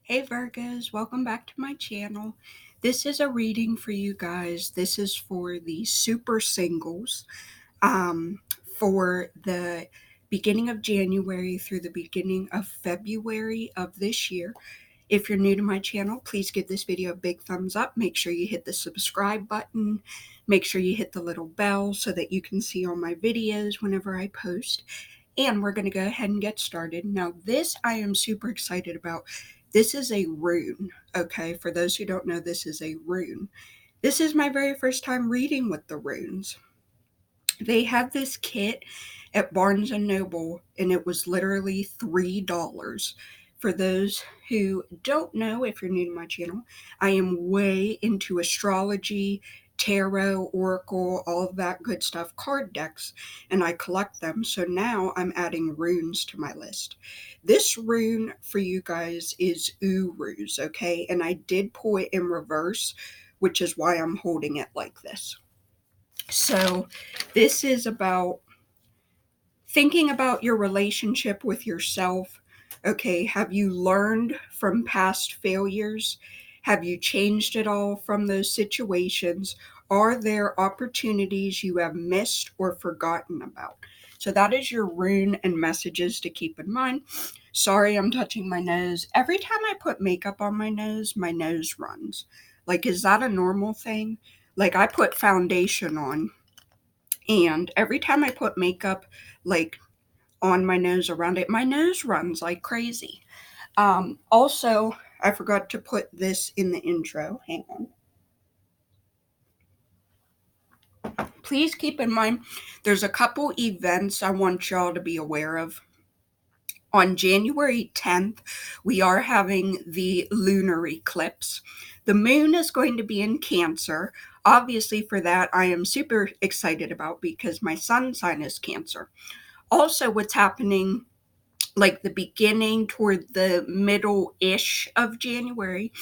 Hey Virgos, welcome back to my channel. This is a reading for you guys. This is for the super singles for the beginning of January through the beginning of February of this year. If you're new to my channel, please give this video a big thumbs up. Make sure you hit the subscribe button. Make sure you hit the little bell so that you can see all my videos whenever I post. And we're going to go ahead and get started. Now, this I am super excited about. This is a rune, okay? For those who don't know, this is a rune. This is my very first time reading with the runes. They had this kit at Barnes and Nobel, and it was literally $3. For those who don't know, if you're new to my channel, I am way into astrology, tarot, oracle, all of that good stuff, card decks, and I collect them. So now I'm adding runes to my list. This rune for you guys is Uru's, okay? And I did pull it in reverse, which is why I'm holding it like this. So this is about thinking about your relationship with yourself. Okay, have you learned from past failures? Have you changed at all from those situations? Are there opportunities you have missed or forgotten about? So that is your rune and messages to keep in mind. Sorry, I'm touching my nose. Every time I put makeup on my nose runs. Like, is that a normal thing? Like, I put foundation on, and every time I put makeup, like, on my nose, around it, my nose runs like crazy. Also, I forgot to put this in the intro. Hang on. Please keep in mind, there's a couple events I want y'all to be aware of. On January 10th, we are having the lunar eclipse. The moon is going to be in Cancer. Obviously, for that, I am super excited about because my sun sign is Cancer. Also, what's happening, like the beginning toward the middle-ish of January,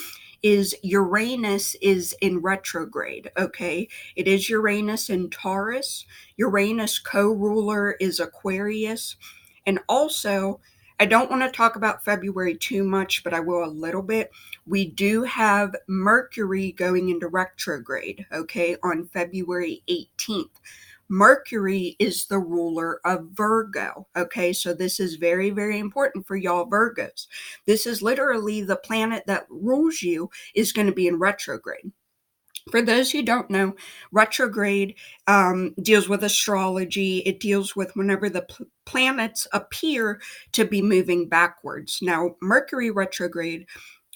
is Uranus is in retrograde, okay? It is Uranus in Taurus. Uranus co-ruler is Aquarius. And also, I don't want to talk about February too much, but I will a little bit. We do have Mercury going into retrograde, okay, on February 18th. Mercury is the ruler of Virgo. Okay, so this is very, very important for y'all Virgos. This is literally the planet that rules you is going to be in retrograde. For those who don't know, retrograde deals with astrology. It deals with whenever the planets appear to be moving backwards. Now, Mercury retrograde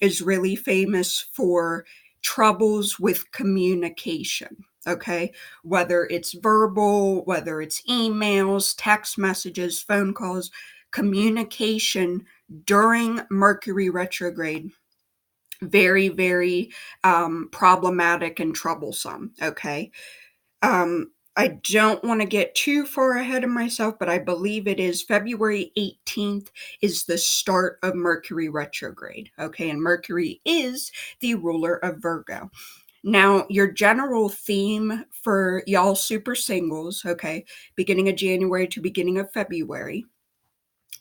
is really famous for troubles with communication. Okay, whether it's verbal, whether it's emails, text messages, phone calls, communication during Mercury retrograde, very, very problematic and troublesome. Okay. I don't want to get too far ahead of myself, but I believe it is February 18th is the start of Mercury retrograde. Okay. And Mercury is the ruler of Virgo. Now, your general theme for y'all super singles, okay, beginning of January to beginning of February,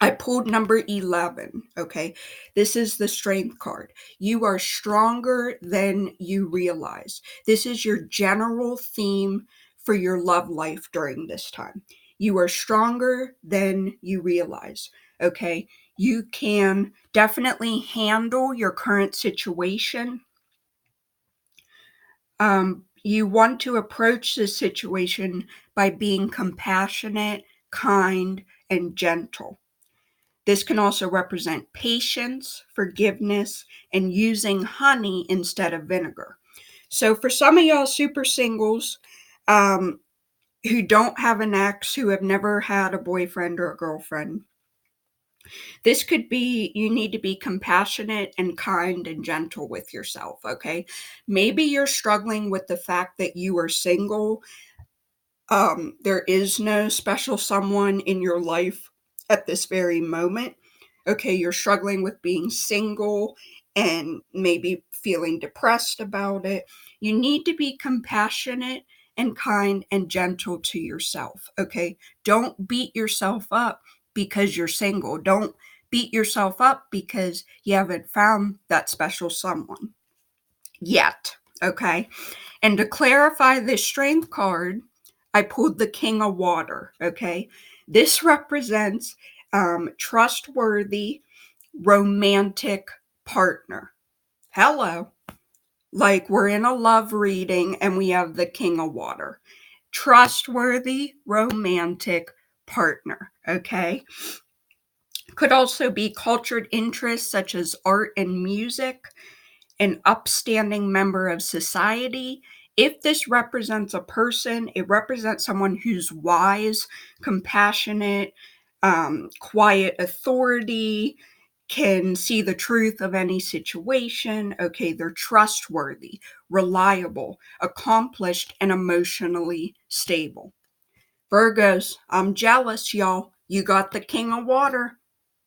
I pulled number 11, okay? This is the strength card. You are stronger than you realize. This is your general theme for your love life during this time. You are stronger than you realize, okay? You can definitely handle your current situation. You want to approach this situation by being compassionate, kind, and gentle. This can also represent patience, forgiveness, and using honey instead of vinegar. So for some of y'all super singles who don't have an ex, who have never had a boyfriend or a girlfriend, this could be, you need to be compassionate and kind and gentle with yourself, okay? Maybe you're struggling with the fact that you are single. There is no special someone in your life at this very moment. Okay, you're struggling with being single and maybe feeling depressed about it. You need to be compassionate and kind and gentle to yourself, okay? Don't beat yourself up because you're single. Don't beat yourself up because you haven't found that special someone yet, okay? And to clarify this strength card, I pulled the King of Water, okay? This represents trustworthy, romantic partner. Hello. Like we're in a love reading and we have the King of Water. Trustworthy, romantic partner, okay? Could also be cultured interests such as art and music, an upstanding member of society. If this represents a person, it represents someone who's wise, compassionate, quiet authority, can see the truth of any situation. Okay, they're trustworthy, reliable, accomplished, and emotionally stable. Virgos, I'm jealous, y'all. You got the King of Water.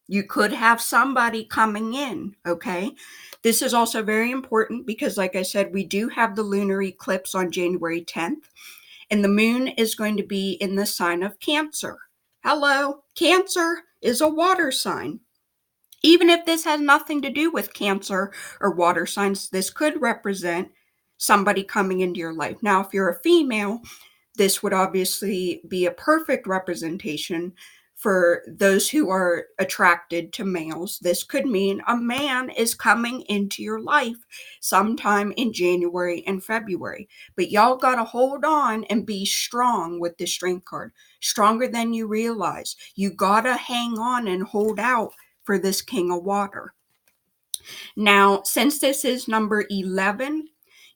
You could have somebody coming in, okay? This is also very important because, like I said, we do have the lunar eclipse on January 10th, and the moon is going to be in the sign of Cancer. Hello, Cancer is a water sign. Even if this has nothing to do with Cancer or water signs, this could represent somebody coming into your life. Now, if you're a female, this would obviously be a perfect representation for those who are attracted to males. This could mean a man is coming into your life sometime in January and February. But y'all got to hold on and be strong with this strength card, stronger than you realize. You got to hang on and hold out for this King of Water. Now, since this is number 11,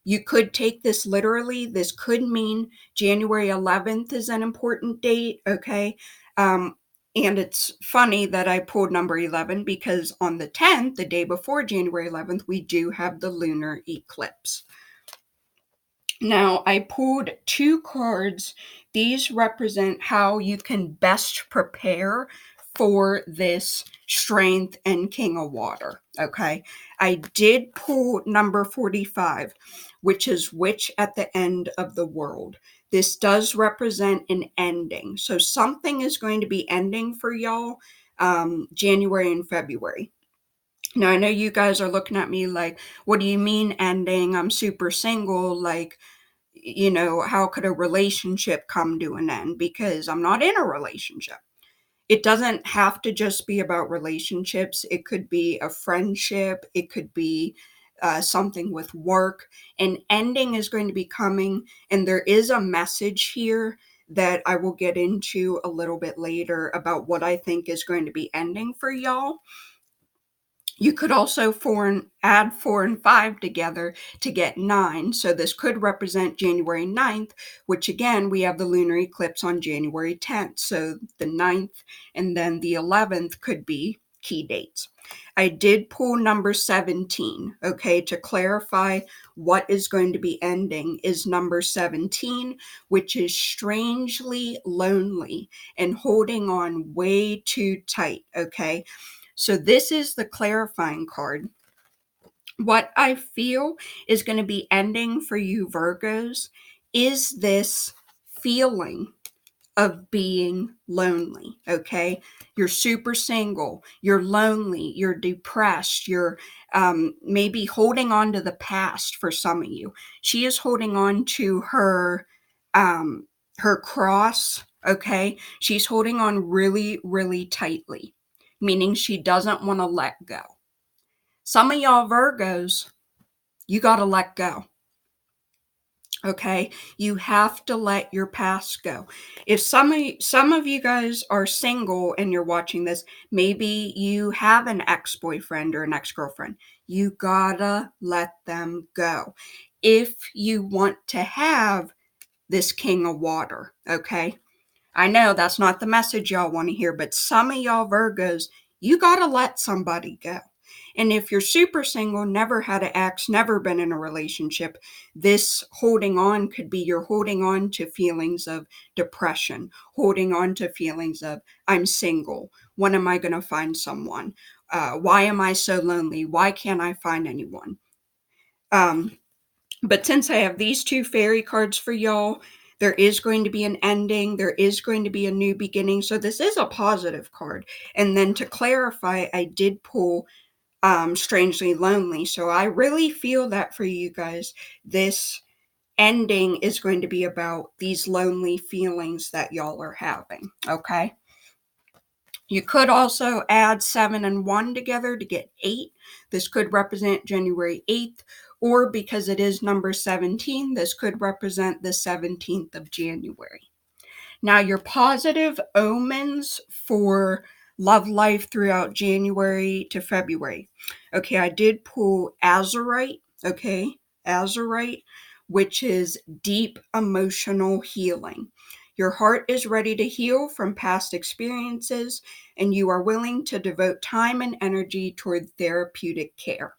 you could take this literally. This could mean January 11th is an important date, okay? And it's funny that I pulled number 11 because on the 10th, the day before January 11th, we do have the lunar eclipse. Now, I pulled 2 cards. These represent how you can best prepare for this strength and King of Water, okay? I did pull number 45, which is Witch at the End of the World. This does represent an ending. So something is going to be ending for y'all January and February. Now, I know you guys are looking at me like, what do you mean ending? I'm super single. Like, how could a relationship come to an end? Because I'm not in a relationship. It doesn't have to just be about relationships. It could be a friendship. It could be something with work. An ending is going to be coming, and there is a message here that I will get into a little bit later about what I think is going to be ending for y'all. You could also add 4 and 5 together to get 9. So this could represent January 9th, which again, we have the lunar eclipse on January 10th. So the 9th and then the 11th could be key dates. I did pull number 17, okay, to clarify what is going to be ending is number 17, which is strangely lonely and holding on way too tight, okay? So this is the clarifying card. What I feel is going to be ending for you Virgos is this feeling of being lonely, okay? You're super single, you're lonely, you're depressed, you're maybe holding on to the past for some of you. She is holding on to her cross, okay? She's holding on really, really tightly, meaning she doesn't want to let go. Some of y'all Virgos, you got to let go. Okay, you have to let your past go. If some of you guys are single and you're watching this, maybe you have an ex-boyfriend or an ex-girlfriend. You gotta let them go if you want to have this King of Water. Okay, I know that's not the message y'all want to hear, but some of y'all Virgos, you gotta let somebody go. And if you're super single, never had an ex, never been in a relationship, this holding on could be you're holding on to feelings of depression, holding on to feelings of I'm single. When am I going to find someone? Why am I so lonely? Why can't I find anyone? But since I have these 2 fairy cards for y'all, There is going to be an ending. There is going to be a new beginning. So this is a positive card. And then to clarify, I did pull strangely lonely. So I really feel that for you guys, this ending is going to be about these lonely feelings that y'all are having. Okay. You could also add 7 and 1 together to get 8. This could represent January 8th, or because it is number 17, this could represent the 17th of January. Now, your positive omens for love life throughout January to February. Okay, I did pull azurite, okay, azurite, which is deep emotional healing. Your heart is ready to heal from past experiences, and you are willing to devote time and energy toward therapeutic care.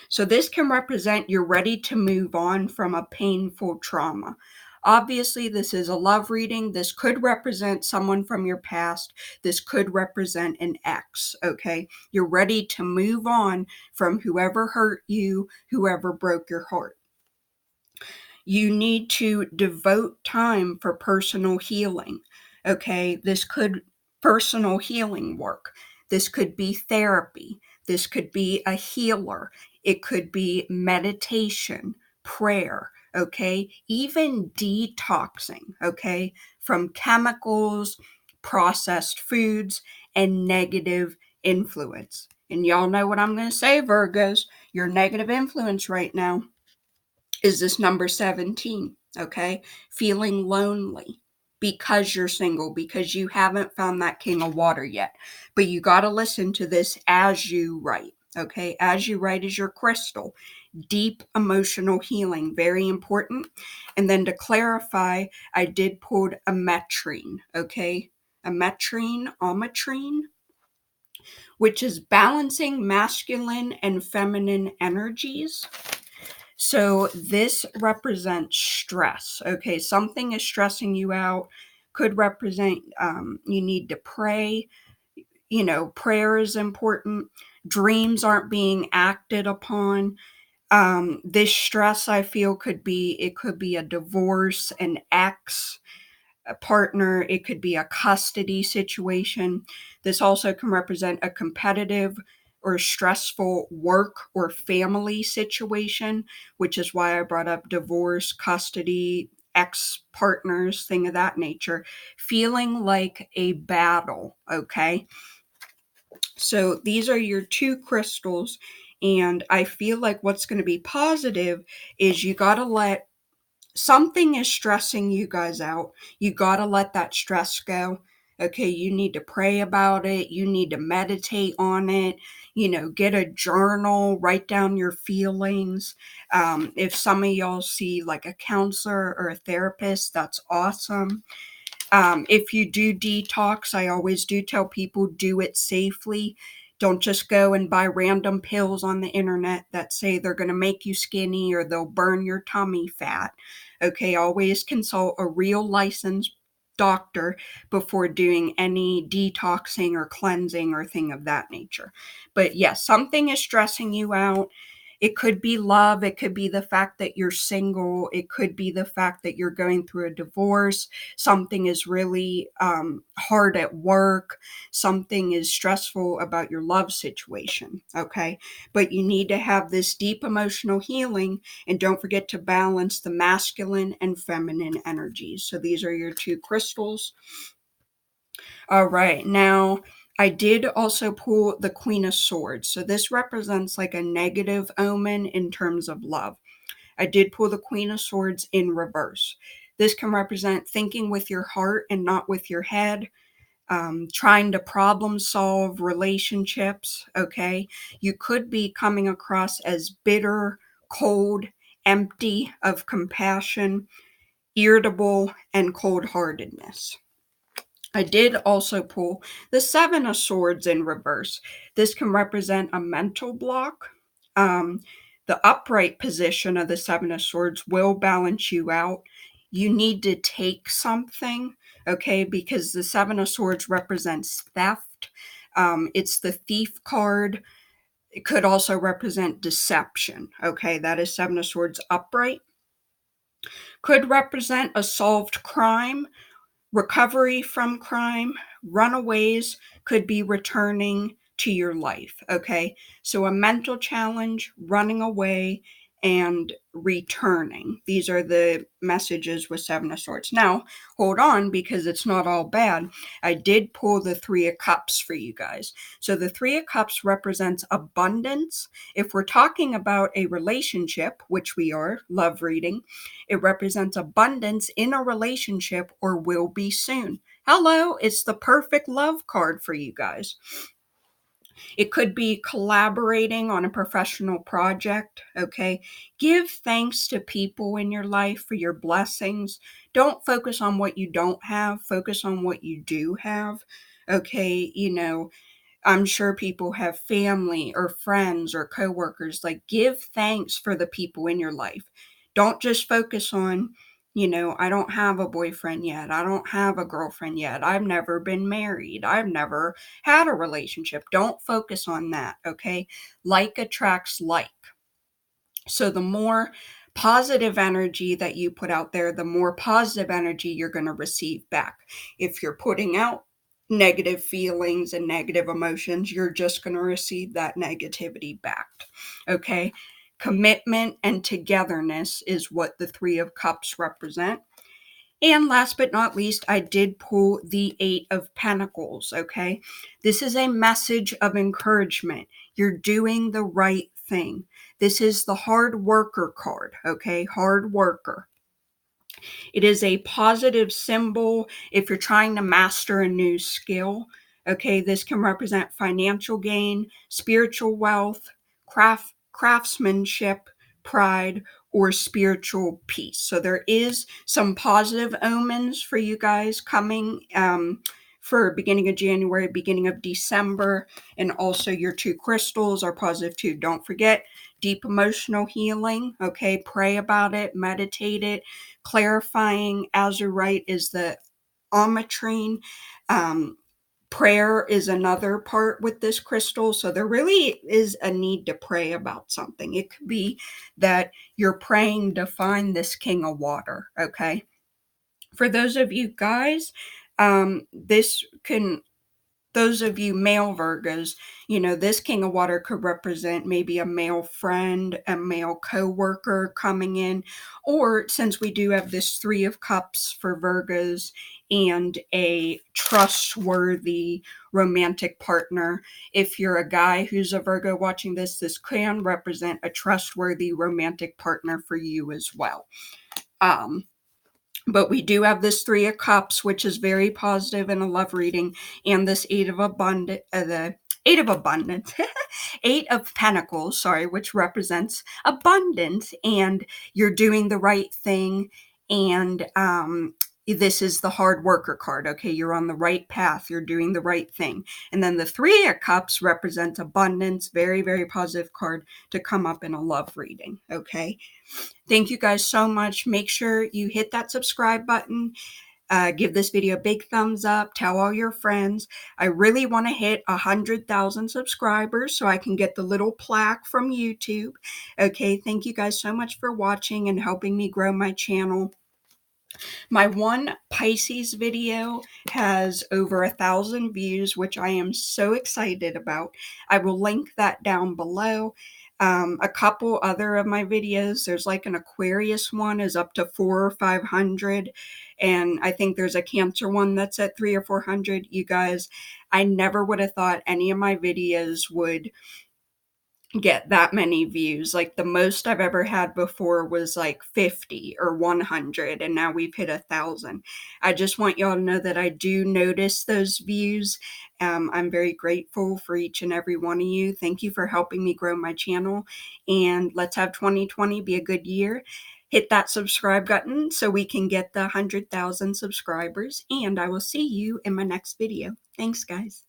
So this can represent you're ready to move on from a painful trauma. Obviously, this is a love reading. This could represent someone from your past. This could represent an ex, okay? You're ready to move on from whoever hurt you, whoever broke your heart. You need to devote time for personal healing, okay? This could personal healing work. This could be therapy. This could be a healer. It could be meditation, prayer, okay? Even detoxing, okay? From chemicals, processed foods, and negative influence. And y'all know what I'm going to say, Virgos. Your negative influence right now is this number 17, okay? Feeling lonely because you're single, because you haven't found that king of water yet. But you got to listen to this as you write, okay? As you write is your crystal. Deep emotional healing, very important. And then to clarify, I did pull a metrine, okay? A metrine, which is balancing masculine and feminine energies. So this represents stress. Okay, something is stressing you out. Could represent you need to pray. You know, prayer is important. Dreams aren't being acted upon. This stress I feel could be, it could be a divorce, an ex, a partner, it could be a custody situation. This also can represent a competitive or stressful work or family situation, which is why I brought up divorce, custody, ex partners, thing of that nature. Feeling like a battle, okay? So these are your two crystals. And I feel like what's going to be positive is you got to let something is stressing you guys out. You got to let that stress go. Okay, you need to pray about it. You need to meditate on it. You know, get a journal, write down your feelings. If some of y'all see like a counselor or a therapist, that's awesome. If you do detox, I always do tell people do it safely. Don't just go and buy random pills on the internet that say they're going to make you skinny or they'll burn your tummy fat. Okay, always consult a real licensed doctor before doing any detoxing or cleansing or thing of that nature. But yes, something is stressing you out. It could be love. It could be the fact that you're single. It could be the fact that you're going through a divorce. Something is really hard at work. Something is stressful about your love situation. Okay. But you need to have this deep emotional healing. And don't forget to balance the masculine and feminine energies. So these are your two crystals. All right. Now, I did also pull the Queen of Swords. So this represents like a negative omen in terms of love. I did pull the Queen of Swords in reverse. This can represent thinking with your heart and not with your head, trying to problem solve relationships. Okay. You could be coming across as bitter, cold, empty of compassion, irritable, and cold heartedness. I did also pull the Seven of Swords in reverse. This can represent a mental block. The upright position of the Seven of Swords will balance you out. You need to take something, okay, because the Seven of Swords represents theft. It's the thief card. It could also represent deception, okay? That is Seven of Swords upright. Could represent a solved crime, recovery from crime, runaways could be returning to your life, okay? So a mental challenge, running away, and returning. These are the messages with Seven of Swords. Now, hold on, because it's not all bad. I did pull the Three of Cups for you guys. So the Three of Cups represents abundance. If we're talking about a relationship, which we are, love reading, it represents abundance in a relationship or will be soon. Hello, it's the perfect love card for you guys. It could be collaborating on a professional project, okay? Give thanks to people in your life for your blessings. Don't focus on what you don't have, focus on what you do have, okay? I'm sure people have family or friends or coworkers. Like, give thanks for the people in your life. Don't just focus on, I don't have a boyfriend yet. I don't have a girlfriend yet. I've never been married. I've never had a relationship. Don't focus on that, okay? Like attracts like. So the more positive energy that you put out there, the more positive energy you're going to receive back. If you're putting out negative feelings and negative emotions, you're just going to receive that negativity back. Okay? Commitment and togetherness is what the Three of Cups represent. And last but not least, I did pull the Eight of Pentacles, okay? This is a message of encouragement. You're doing the right thing. This is the hard worker card, okay? Hard worker. It is a positive symbol if you're trying to master a new skill. Okay, this can represent financial gain, spiritual wealth, craftsmanship, pride, or spiritual peace. So there is some positive omens for you guys coming for beginning of January, beginning of December, and also your two crystals are positive too. Don't forget deep emotional healing. Okay, pray about it, meditate it. Clarifying azurite is the ametrine. Prayer is another part with this crystal. So there really is a need to pray about something. It could be that you're praying to find this king of water. Okay. For those of you guys, this can those of you male Virgos, this King of Water could represent maybe a male friend, a male co-worker coming in, or since we do have this Three of Cups for Virgos and a trustworthy romantic partner, if you're a guy who's a Virgo watching this, this can represent a trustworthy romantic partner for you as well. But we do have this Three of Cups, which is very positive in a love reading, and this Eight of the Eight of Abundance, Eight of Pentacles, sorry, which represents abundance, and you're doing the right thing, and this is the hard worker card. Okay, you're on the right path, you're doing the right thing. And then the Three of Cups represents abundance, very, very positive card to come up in a love reading. Okay. Thank you guys so much. Make sure you hit that subscribe button. Give this video a big thumbs up. Tell all your friends. I really want to hit 100,000 subscribers so I can get the little plaque from YouTube. Okay, thank you guys so much for watching and helping me grow my channel. My one Pisces video has over 1,000 views, which I am so excited about. I will link that down below. A couple other of my videos, there's like an Aquarius one is up to 400 or 500. And I think there's a Cancer one that's at 300 or 400. You guys, I never would have thought any of my videos would get that many views. Like the most I've ever had before was like 50 or 100, and now we've hit 1,000. I just want y'all to know that I do notice those views. I'm very grateful for each and every one of you. Thank you for helping me grow my channel, and let's have 2020 be a good year. Hit that subscribe button so we can get the 100,000 subscribers, and I will see you in my next video. Thanks, guys.